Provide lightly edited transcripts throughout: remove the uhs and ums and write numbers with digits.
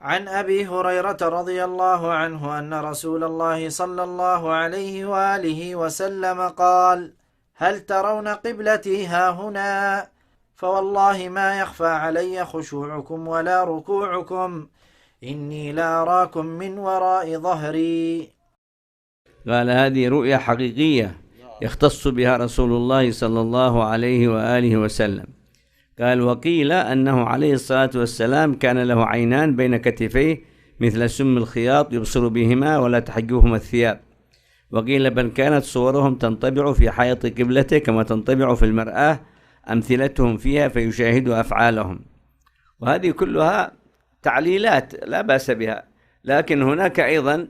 عن أبي هريرة رضي الله عنه أن رسول الله صلى الله عليه وآله وسلم قال: هل ترون قبلتي هاهنا؟ فوالله ما يخفى علي خشوعكم ولا ركوعكم، إني لا أراكم من وراء ظهري. قال: هذه رؤيا حقيقية يختص بها رسول الله صلى الله عليه وآله وسلم. قال: وقيل أنه عليه الصلاة والسلام كان له عينان بين كتفيه مثل سم الخياط يبصر بهما ولا تحجبهما الثياب. وقيل بل كانت صورهم تنطبع في حائط قبلته كما تنطبع في المرآة أمثلتهم فيها فيشاهد أفعالهم. وهذه كلها تعليلات لا بأس بها، لكن هناك أيضا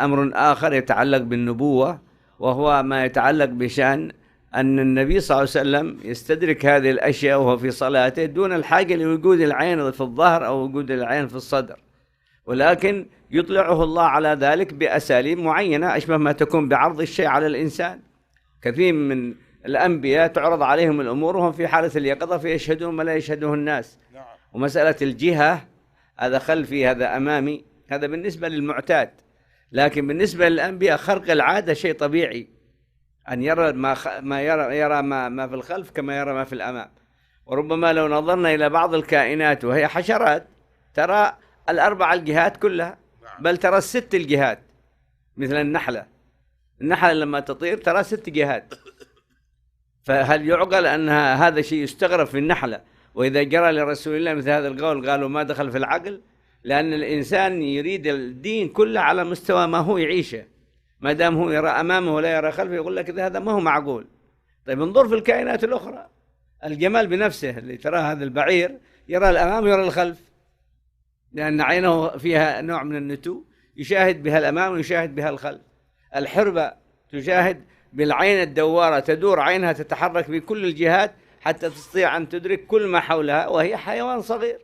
أمر آخر يتعلق بالنبوة، وهو ما يتعلق بشأن أن النبي صلى الله عليه وسلم يستدرك هذه الأشياء وهو في صلاته دون الحاجة لوجود العين في الظهر أو وجود العين في الصدر، ولكن يطلعه الله على ذلك بأساليب معينة أشبه ما تكون بعرض الشيء على الإنسان. كثير من الأنبياء تعرض عليهم الأمور وهم في حالة اليقظة فيشهدون ما لا يشهده الناس. ومسألة الجهة، هذا خلفي هذا أمامي، هذا بالنسبة للمعتاد، لكن بالنسبة للأنبياء خرق العادة شيء طبيعي، أن يرى ما في الخلف كما يرى ما في الأمام. وربما لو نظرنا إلى بعض الكائنات وهي حشرات ترى الأربع الجهات كلها، بل ترى الست الجهات، مثل النحلة لما تطير ترى 6 جهات. فهل يعقل أن هذا شيء يستغرب في النحلة؟ وإذا جرى لرسول الله مثل هذا القول قالوا ما دخل في العقل، لأن الإنسان يريد الدين كله على مستوى ما هو يعيشه. ما دام هو يرى أمامه ولا يرى خلفه يقول لك هذا ما هو معقول. طيب انظر في الكائنات الأخرى، الجمال بنفسه اللي ترى هذا البعير يرى الأمام ويرى الخلف، لأن عينه فيها نوع من النتوء يشاهد بها الأمام ويشاهد بها الخلف. الحربة تشاهد بالعين الدوارة، تدور عينها تتحرك بكل الجهات حتى تستطيع أن تدرك كل ما حولها وهي حيوان صغير.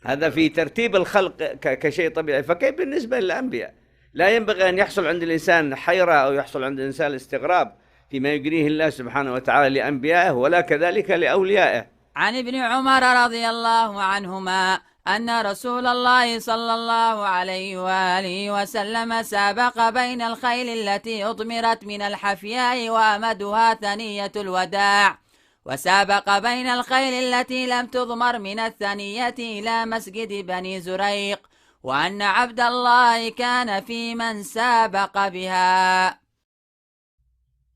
هذا في ترتيب الخلق كشيء طبيعي. فكيف بالنسبة للأنبياء؟ لا ينبغي أن يحصل عند الإنسان حيرة أو يحصل عند الإنسان استغراب فيما يجريه الله سبحانه وتعالى لأنبيائه ولا كذلك لأوليائه. عن ابن عمر رضي الله عنهما أن رسول الله صلى الله عليه وآله وسلم سابق بين الخيل التي أضمرت من الحفياء وأمدها ثنية الوداع، وسابق بين الخيل التي لم تضمر من الثنية إلى مسجد بني زريق، وأن عبد الله كان في من سابق بها.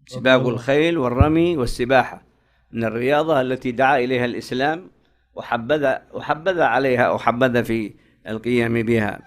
سباق الخيل والرمي والسباحة من الرياضة التي دعا إليها الإسلام وحبذ عليها أو حبذ في القيام بها.